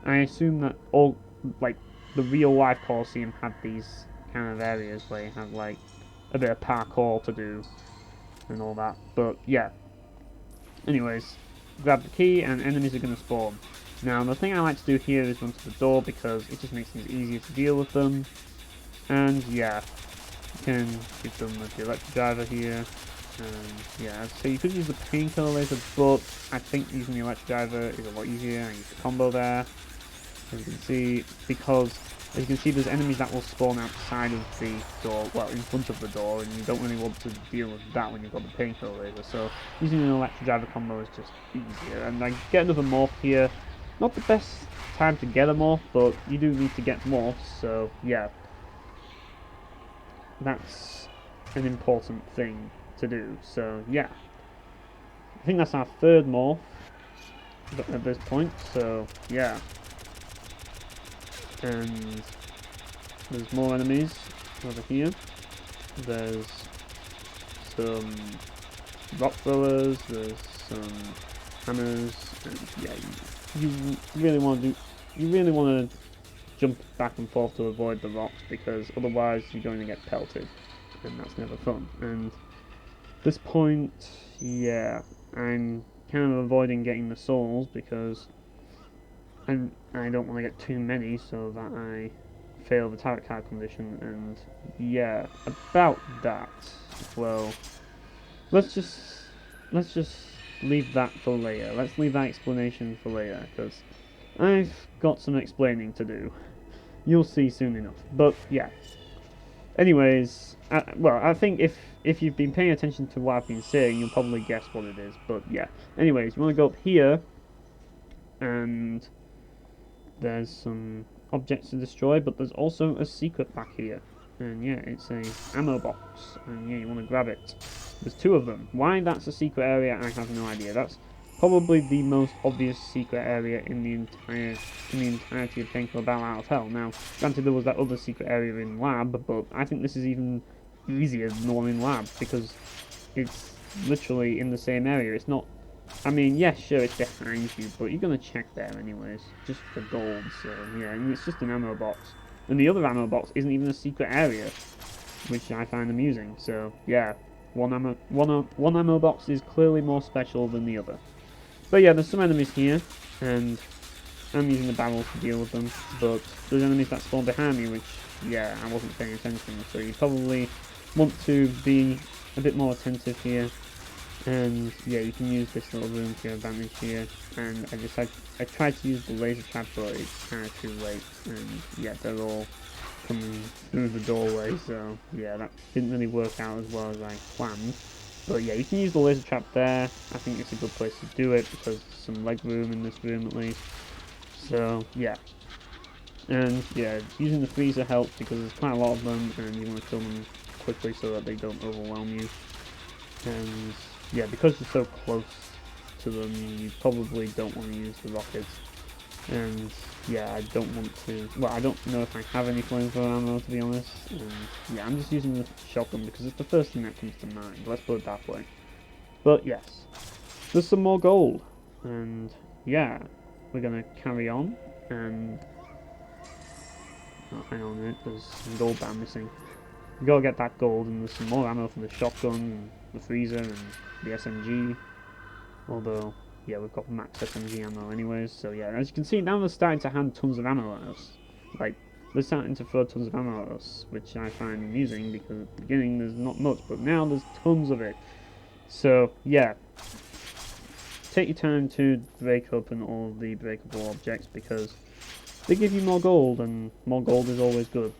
I assume that all, like, the real-life Colosseum had these kind of areas where you have, like, a bit of parkour to do, and all that, but yeah. Anyways, grab the key, and enemies are going to spawn. Now, the thing I like to do here is run to the door because it just makes things easier to deal with them. And yeah, you can give them with the electric driver here. And yeah, so you could use the Painkiller laser, but I think using the electric driver is a lot easier. I use the combo there, as you can see, because as you can see, there's enemies that will spawn outside of the door, well, in front of the door, and you don't really want to deal with that when you've got the Painkiller laser. So using an electric driver combo is just easier. And I get another Morph here. Not the best time to get a Morph, but you do need to get Morphs, so yeah. That's an important thing to do, so yeah. I think that's our third Morph at this point, so yeah. And there's more enemies over here. There's some rock throwers, there's some hammers, and yeah, you really want to jump back and forth to avoid the rocks, because otherwise you're going to get pelted, and that's never fun. And at this point, yeah, I'm kind of avoiding getting the souls because I don't want to get too many so that I fail the tarot card condition. And yeah, about that. Well, let's just leave that for later. Let's leave that explanation for later, because I've got some explaining to do. You'll see soon enough. But yeah. Anyways, well, I think if you've been paying attention to what I've been saying, you'll probably guess what it is. But yeah. Anyways, you want to go up here, and there's some objects to destroy, but there's also a secret back here. And yeah, it's a ammo box, and yeah, you want to grab it. There's two of them. Why that's a secret area, I have no idea. That's probably the most obvious secret area in the entirety of Painkiller Battle Out of Hell. Now, granted, there was that other secret area in Lab, but I think this is even easier than the one in Lab, because it's literally in the same area. It's not, I mean, yeah, sure, it's behind you, but you're going to check there anyways, just for gold, so yeah, and it's just an ammo box. And the other ammo box isn't even a secret area, which I find amusing, so yeah. one ammo box is clearly more special than the other. But yeah, there's some enemies here, and I'm using the barrels to deal with them, but there's enemies that spawn behind me, which, yeah, I wasn't paying attention, so you probably want to be a bit more attentive here. And yeah, you can use this little room to your advantage here, and I tried to use the laser trap, but it's kind of too late, and yeah, they're all coming through the doorway, so yeah, that didn't really work out as well as I planned. But yeah, you can use the laser trap there. I think it's a good place to do it because there's some leg room in this room at least. So yeah, and yeah, using the freezer helps because there's quite a lot of them, and you want to kill them quickly so that they don't overwhelm you. And yeah, because you're so close to them, you probably don't want to use the rockets. And yeah, I don't want to. Well, I don't know if I have any flamethrower ammo, to be honest. And yeah, I'm just using the shotgun because it's the first thing that comes to mind. Let's put it that way. But yes, there's some more gold, and yeah, we're gonna carry on. And oh, hang on a minute, there's some gold that I'm missing. We gotta get that gold, and there's some more ammo for the shotgun, and the freezer, and the SMG. Although, yeah, we've got max SMG ammo anyways, so yeah, as you can see, now they're starting to hand tons of ammo at us. Like, they're starting to throw tons of ammo at us, which I find amusing, because at the beginning there's not much, but now there's tons of it. So, yeah. Take your time to break open all the breakable objects, because they give you more gold, and more gold is always good.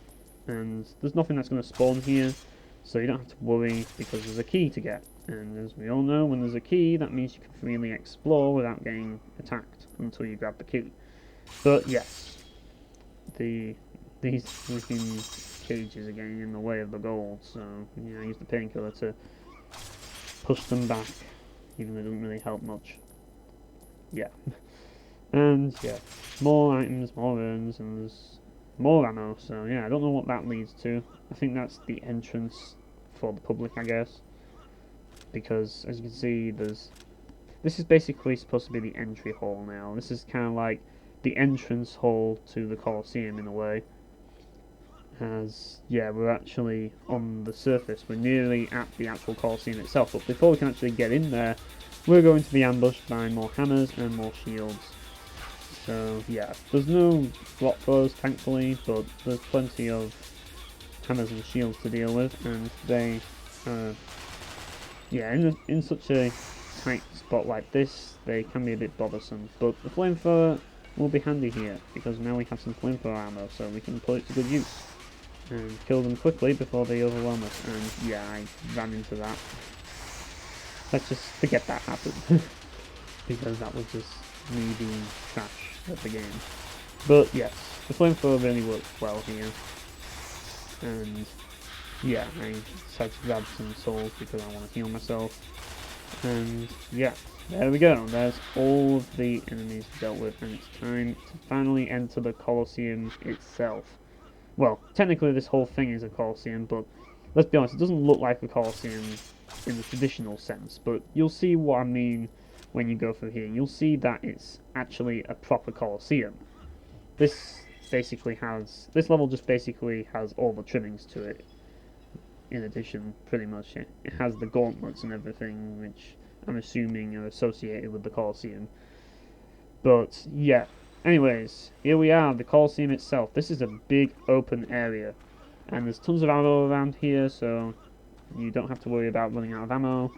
And there's nothing that's going to spawn here, so you don't have to worry, because there's a key to get. And as we all know, when there's a key, that means you can freely explore without getting attacked until you grab the key. But yes, these freaking cages are getting in the way of the gold, so yeah, I use the painkiller to push them back, even though it doesn't really help much. Yeah. And yeah, more items, more urns, and there's more ammo, so yeah, I don't know what that leads to. I think that's the entrance for the public, I guess. Because, as you can see, this is basically supposed to be the entry hall now. This is kind of like the entrance hall to the Colosseum in a way. As, yeah, we're actually on the surface. We're nearly at the actual Colosseum itself. But before we can actually get in there, we're going to be ambushed by more hammers and more shields. So, yeah, there's no block throws, thankfully, but there's plenty of hammers and shields to deal with, and they yeah, in such a tight spot like this, they can be a bit bothersome, but the flamethrower will be handy here, because now we have some flamethrower ammo, so we can put it to good use, and kill them quickly before they overwhelm us, and yeah, I ran into that. Let's just forget that happened, because that was just me being trash at the game. But yes, the flamethrower really works well here, and yeah, I decided to grab some souls because I want to heal myself. And yeah, there we go. There's all of the enemies dealt with, and it's time to finally enter the Colosseum itself. Well, technically this whole thing is a Colosseum, but let's be honest, it doesn't look like a Colosseum in the traditional sense, but you'll see what I mean when you go through here. You'll see that it's actually a proper Colosseum. This level just basically has all the trimmings to it. In addition, pretty much, it has the gauntlets and everything, which I'm assuming are associated with the Colosseum. But, yeah. Anyways, here we are, the Colosseum itself. This is a big open area. And there's tons of ammo around here, so you don't have to worry about running out of ammo.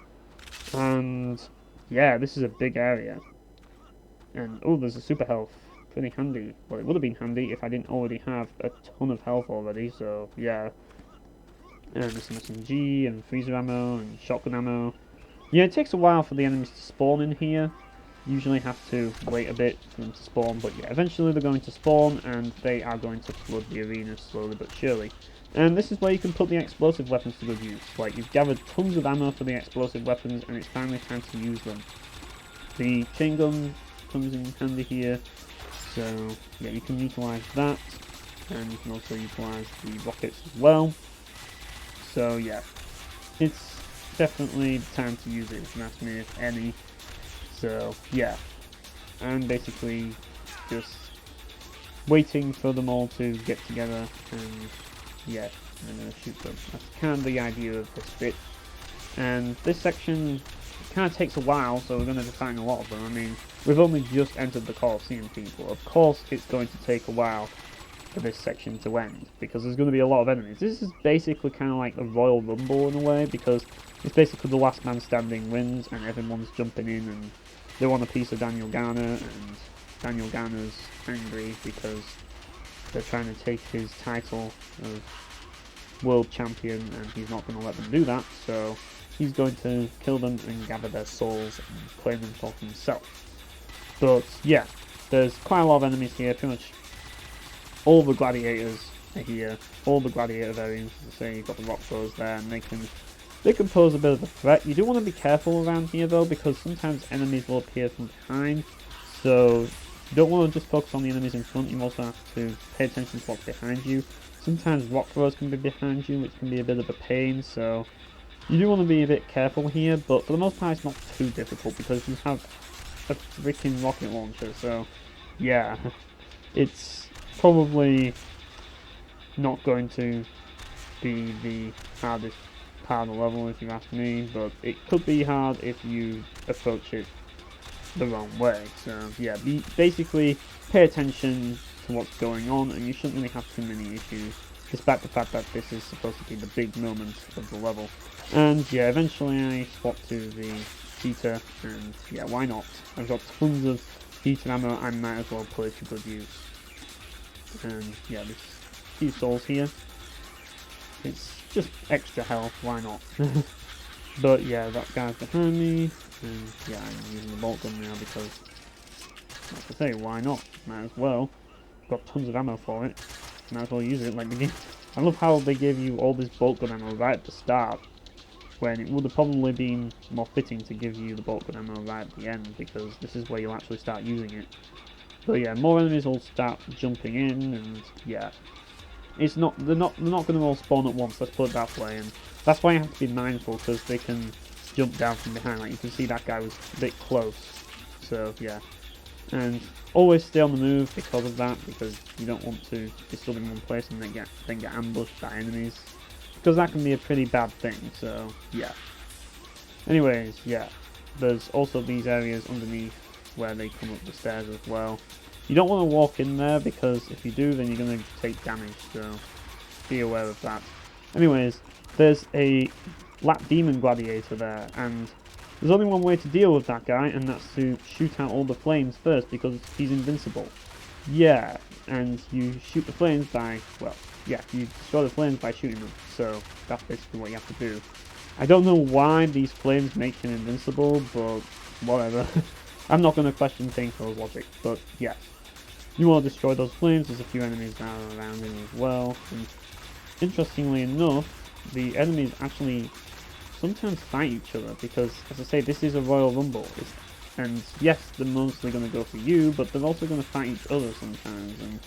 And, yeah, this is a big area. And, oh, there's a super health. Pretty handy. Well, it would have been handy if I didn't already have a ton of health already, so, yeah. And there's some SMG and freezer ammo and shotgun ammo. Yeah, it takes a while for the enemies to spawn in here. Usually have to wait a bit for them to spawn, but yeah, eventually they're going to spawn and they are going to flood the arena slowly but surely. And this is where you can put the explosive weapons to good use. Like, you've gathered tons of ammo for the explosive weapons and it's finally time to use them. The chain gun comes in handy here, so yeah, you can utilise that, and you can also utilise the rockets as well. So yeah, it's definitely the time to use it if you ask me, if any. So yeah, I'm basically just waiting for them all to get together, and yeah, I'm gonna shoot them. That's kind of the idea of this bit. And this section kind of takes a while, so we're going to be fighting a lot of them. I mean, we've only just entered the Colosseum, people. Of course, it's going to take a while for this section to end, because there's going to be a lot of enemies. This is basically kind of like a Royal Rumble in a way, because it's basically the last man standing wins, and everyone's jumping in, and they want a piece of Daniel Garner, and Daniel Garner's angry because they're trying to take his title of world champion, and he's not going to let them do that, so he's going to kill them and gather their souls and claim them for himself. But yeah, there's quite a lot of enemies here. Pretty much all the gladiators are here. All the gladiator variants, as I say, you've got the rock throwers there, and they can pose a bit of a threat. You do want to be careful around here though, because sometimes enemies will appear from behind. So you don't want to just focus on the enemies in front. You also have to pay attention to what's behind you. Sometimes rock throwers can be behind you, which can be a bit of a pain. So you do want to be a bit careful here, but for the most part it's not too difficult because you have a freaking rocket launcher, so yeah, it's probably not going to be the hardest part of the level if you ask me, but it could be hard if you approach it the wrong way. So yeah, basically pay attention to what's going on, and you shouldn't really have too many issues, despite the fact that this is supposed to be the big moment of the level. And yeah, eventually I swapped to the cheetah, and yeah, why not? I've got tons of cheetah ammo, I might as well put it to good use. And yeah, there's a few souls here. It's just extra health, why not? But yeah, that guy's behind me, and yeah, I'm using the bolt gun now because, like I say, why not? Might as well. Got tons of ammo for it. Might as well use it like the game. I love how they gave you all this bolt gun ammo right at the start, when it would have probably been more fitting to give you the bolt gun ammo right at the end, because this is where you'll actually start using it. But yeah, more enemies will start jumping in, and yeah, they're not going to all spawn at once. Let's put it that way, and that's why you have to be mindful, because they can jump down from behind. Like you can see, that guy was a bit close. So yeah, and always stay on the move because of that, because you don't want to be stood in one place and then get ambushed by enemies, because that can be a pretty bad thing. So yeah. Anyways, yeah, there's also these areas underneath where they come up the stairs as well. You don't want to walk in there, because if you do, then you're going to take damage, so be aware of that. Anyways, there's a Black Demon Gladiator there, and there's only one way to deal with that guy, and that's to shoot out all the flames first, because he's invincible. Yeah, and you shoot the flames by, well, yeah, you destroy the flames by shooting them, so that's basically what you have to do. I don't know why these flames make him invincible, but whatever. I'm not going to question Painkiller's logic, but yeah. You want to destroy those flames. There's a few enemies that are around him as well, and interestingly enough, the enemies actually sometimes fight each other, because, as I say, this is a Royal Rumble, and yes, they're mostly going to go for you, but they're also going to fight each other sometimes, and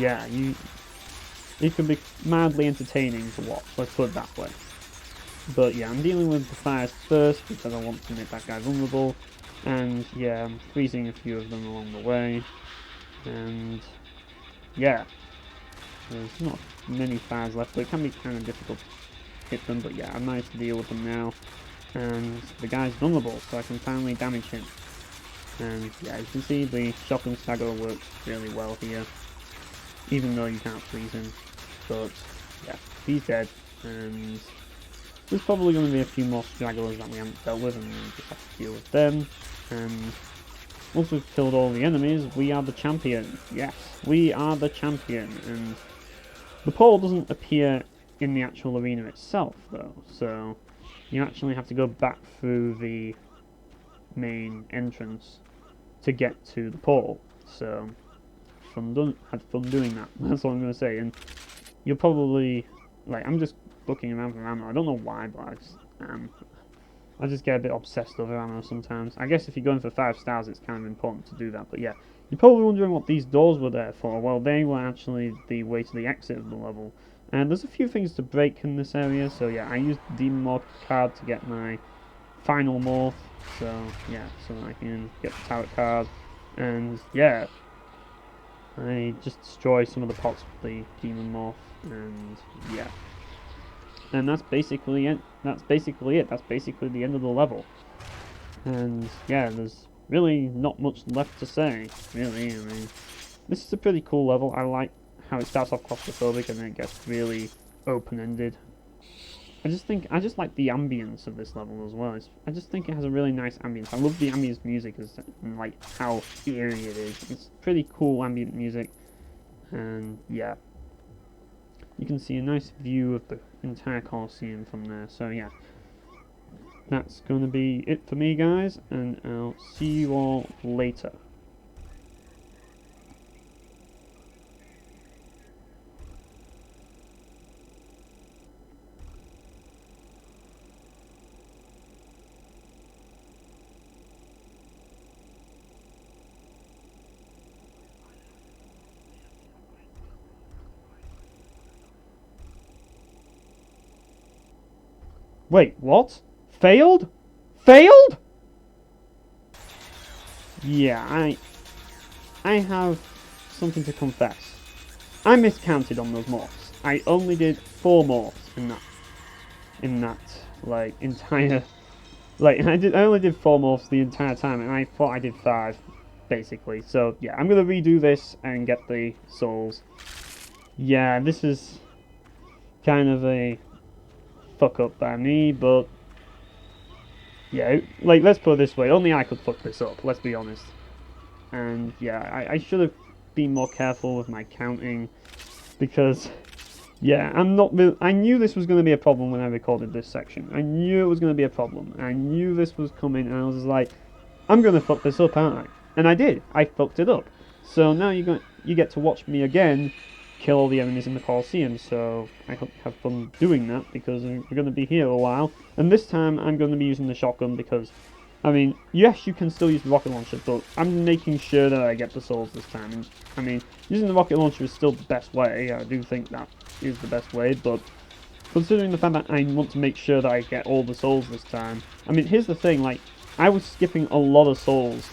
yeah, it can be mildly entertaining to watch, let's put it that way. But yeah, I'm dealing with the fires first, because I want to make that guy vulnerable, and yeah, I'm freezing a few of them along the way, and yeah, there's not many fires left, but it can be kind of difficult to hit them, but yeah, I managed to deal with them now, and the guy's vulnerable, so I can finally damage him. And yeah, as you can see, the shotgun stagger works really well here, even though you can't freeze him. But yeah, he's dead, and there's probably going to be a few more stragglers that we haven't dealt with, and we just have to deal with them. And once we've killed all the enemies, we are the champion. Yes, we are the champion. And the pole doesn't appear in the actual arena itself, though, so you actually have to go back through the main entrance to get to the pole. So had fun doing that. That's all I'm going to say. And you'll probably, like, I'm just looking around for ammo. I don't know why, but I just get a bit obsessed over ammo sometimes. I guess if you're going for 5 stars, it's kind of important to do that. But yeah, you're probably wondering what these doors were there for. Well, they were actually the way to the exit of the level. And there's a few things to break in this area. So yeah, I used the Demon Morph card to get my final morph. So yeah, so I can get the turret card. And yeah, I just destroy some of the pots with the Demon Morph. And yeah. And that's basically it that's basically it. That's basically the end of the level. And yeah, there's really not much left to say, really. I mean, this is a pretty cool level. I like how it starts off claustrophobic and then it gets really open-ended. I just like the ambience of this level as well. I just think it has a really nice ambience. I love the ambience music and like how eerie it is. It's pretty cool ambient music, and yeah, you can see a nice view of the entire Colosseum from there. So yeah, that's going to be it for me, guys, and I'll see you all later. Wait, what? Failed? Failed? Yeah, I have something to confess. I miscounted on those morphs. I only did 4 morphs in that like entire I only did 4 morphs the entire time, and I thought I did 5 basically. So yeah, I'm gonna redo this and get the souls. Yeah, this is kind of a fuck up by me, but yeah, like, let's put it this way, only I could fuck this up, let's be honest. And yeah, I should have been more careful with my counting, because yeah, I knew this was going to be a problem when I recorded this section. I knew it was going to be a problem. I knew this was coming, and I was like, I'm going to fuck this up, aren't I? And I did. I fucked it up. So now you get to watch me again kill all the enemies in the Colosseum, so I hope you have fun doing that, because we're going to be here a while. And this time I'm going to be using the shotgun, because, I mean, yes, you can still use the rocket launcher, but I'm making sure that I get the souls this time. And, I mean, using the rocket launcher is still the best way. I do think that is the best way, but considering the fact that I want to make sure that I get all the souls this time, I mean, here's the thing, like, I was skipping a lot of souls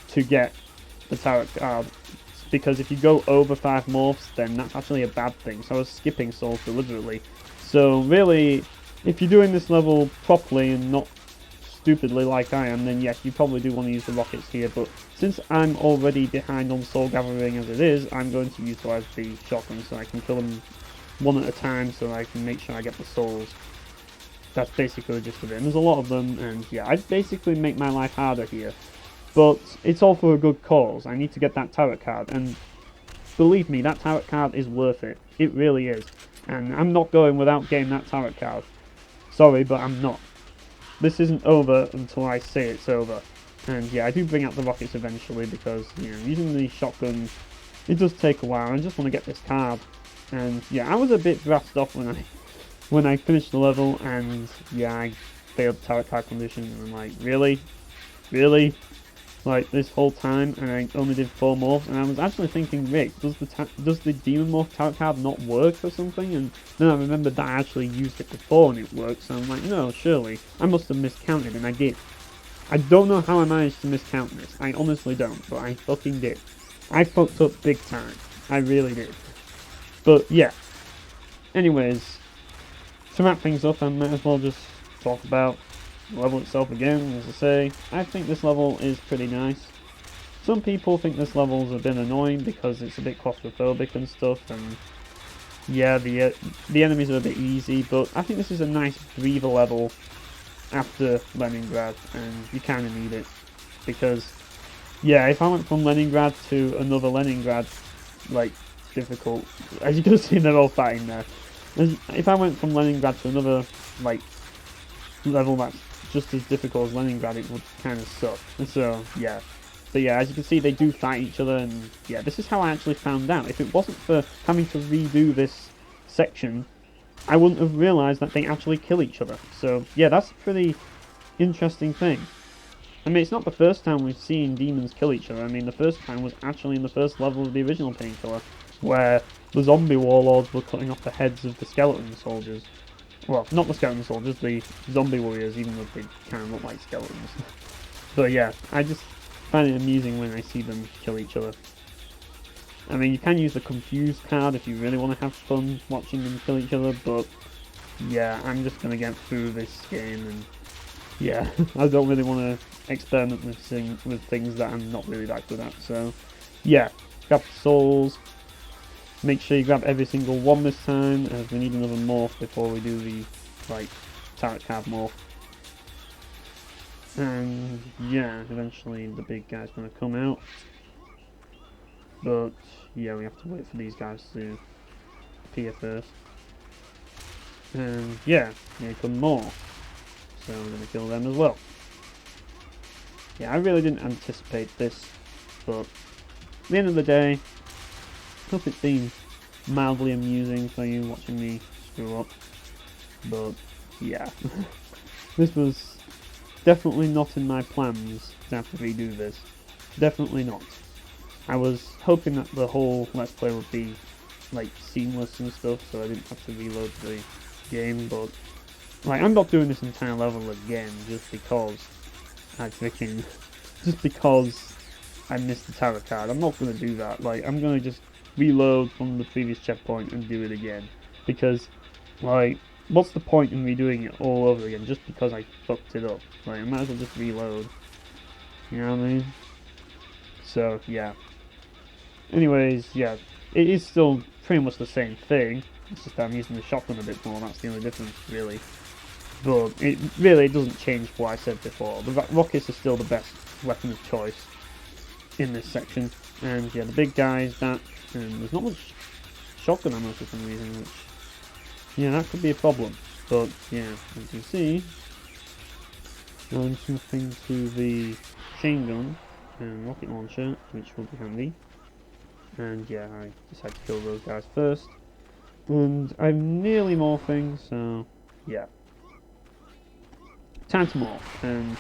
to get the tarot card, because if you go over 5 morphs, then that's actually a bad thing, so I was skipping souls deliberately. So really, if you're doing this level properly and not stupidly like I am, then yes, you probably do want to use the rockets here, but since I'm already behind on soul gathering as it is, I'm going to utilize the shotgun so I can kill them one at a time, so I can make sure I get the souls. That's basically just of it. And there's a lot of them, and yeah, I basically make my life harder here. But it's all for a good cause. I need to get that tarot card, and believe me, that tarot card is worth it. It really is. And I'm not going without getting that tarot card. Sorry, but I'm not. This isn't over until I say it's over. And yeah, I do bring out the rockets eventually, because, you know, using the shotgun, it does take a while. I just want to get this card. And yeah, I was a bit brassed off when I finished the level, and yeah, I failed the tarot card condition, and I'm like, really? Really? Like, this whole time, and I only did 4 morphs, and I was actually thinking, Rick, does the Demon Morph tarot card not work or something? And then I remembered that I actually used it before and it worked, so I'm like, no, surely, I must have miscounted, and I did. I don't know how I managed to miscount this, I honestly don't, but I fucking did. I fucked up big time, I really did. But yeah, anyways, to wrap things up, I might as well just talk about the level itself again. As I say, I think this level is pretty nice. Some people think this level's a bit annoying because it's a bit claustrophobic and stuff, and yeah, the enemies are a bit easy, but I think this is a nice breather level after Leningrad, and you kind of need it, because yeah, if I went from Leningrad to another Leningrad, like, difficult, as you can see, they're all fighting there. If I went from Leningrad to another, like, level that's just as difficult as Leningrad, it would kind of suck. So yeah, but yeah, as you can see, they do fight each other, and yeah, this is how I actually found out. If it wasn't for having to redo this section, I wouldn't have realised that they actually kill each other. So yeah, that's a pretty interesting thing. I mean, it's not the first time we've seen demons kill each other. I mean, the first time was actually in the first level of the original Painkiller, where the zombie warlords were cutting off the heads of the skeleton soldiers. Well, not the skeleton soldiers, the zombie warriors, even though they kind of look like skeletons. But yeah, I just find it amusing when I see them kill each other. I mean, you can use the confused card if you really want to have fun watching them kill each other, but yeah, I'm just gonna get through this game, and yeah, I don't really want to experiment with things that I'm not really that good at. So yeah, grab the souls. Make sure you grab every single one this time, as we need another morph before we do the tarot card morph. And yeah, eventually the big guy's gonna come out. But yeah, we have to wait for these guys to appear first. And yeah, here come more. So we're gonna kill them as well. Yeah, I really didn't anticipate this, but at the end of the day, I hope it's been mildly amusing for you watching me screw up. But yeah, this was definitely not in my plans to have to redo this. Definitely not. I was hoping that the whole Let's Play would be like seamless and stuff, so I didn't have to reload the game, but like I'm not doing this entire level again just because just because I missed the tarot card. I'm not gonna do that. Like I'm gonna just reload from the previous checkpoint and do it again, because like what's the point in redoing it all over again just because I fucked it up? Like I might as well just reload. You know what I mean? So yeah. Anyways, yeah, it is still pretty much the same thing. It's just that I'm using the shotgun a bit more. That's the only difference, really. But it really doesn't change what I said before. The rockets are still the best weapon of choice in this section. And yeah, the big guys, that, and there's not much shotgun ammo for some reason, which, yeah, that could be a problem. But yeah, as you can see, I'm switching to the chain gun and rocket launcher, which will be handy. And yeah, I decided to kill those guys first. And I'm nearly morphing, so yeah. Time to morph. And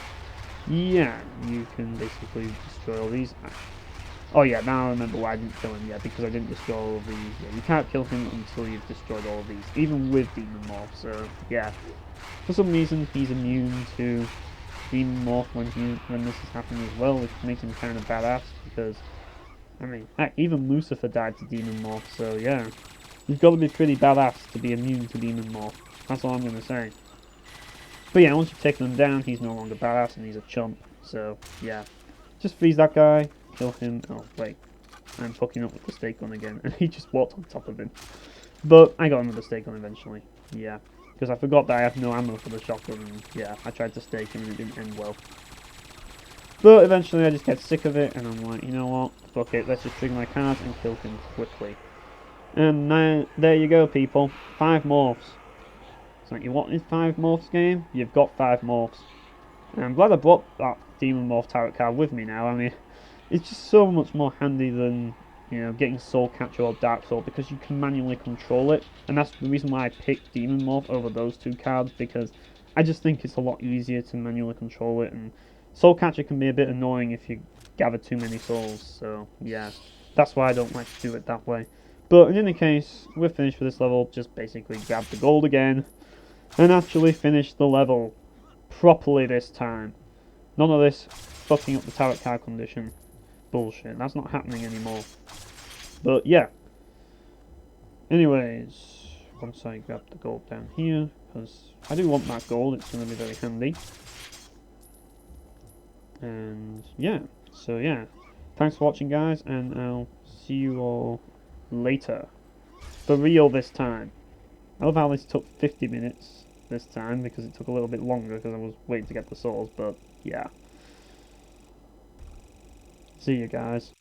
yeah, you can basically destroy all these. Oh yeah, now I remember why I didn't kill him yet, because I didn't destroy all of these. Yeah, you can't kill him until you've destroyed all of these, even with Demon Morph, so yeah. For some reason, he's immune to Demon Morph when this is happening as well, which makes him kind of badass, because I mean, heck, even Lucifer died to Demon Morph, so yeah. You've got to be pretty badass to be immune to Demon Morph. That's all I'm going to say. But yeah, once you've taken him down, he's no longer badass and he's a chump. So, yeah. Just freeze that guy, kill him. Oh, wait. I'm fucking up with the Stakegun again, and he just walked on top of him. But I got him with the Stakegun eventually. Yeah. Because I forgot that I have no ammo for the shotgun, and yeah, I tried to stake him and it didn't end well. But eventually I just get sick of it, and I'm like, you know what, fuck it, let's just trigger my cards and kill him quickly. And now, there you go people, 5 morphs. It's like, you want this 5 morphs game? You've got 5 morphs. And I'm glad I brought that Demon Morph Tarot card with me now. I mean, it's just so much more handy than, you know, getting Soul Catcher or Dark Soul, because you can manually control it. And that's the reason why I picked Demon Morph over those 2 cards, because I just think it's a lot easier to manually control it, and Soul Catcher can be a bit annoying if you gather too many souls, so yeah, that's why I don't like to do it that way. But in any case, we're finished with this level. Just basically grab the gold again, and actually finish the level properly this time. None of this fucking up the tarot card condition bullshit. That's not happening anymore. But yeah. Anyways, once I grab the gold down here, because I do want that gold, it's going to be very handy. And yeah, so yeah, thanks for watching guys, and I'll see you all later. For real this time. I love how this took 50 minutes this time, because it took a little bit longer because I was waiting to get the souls, but yeah. See you guys.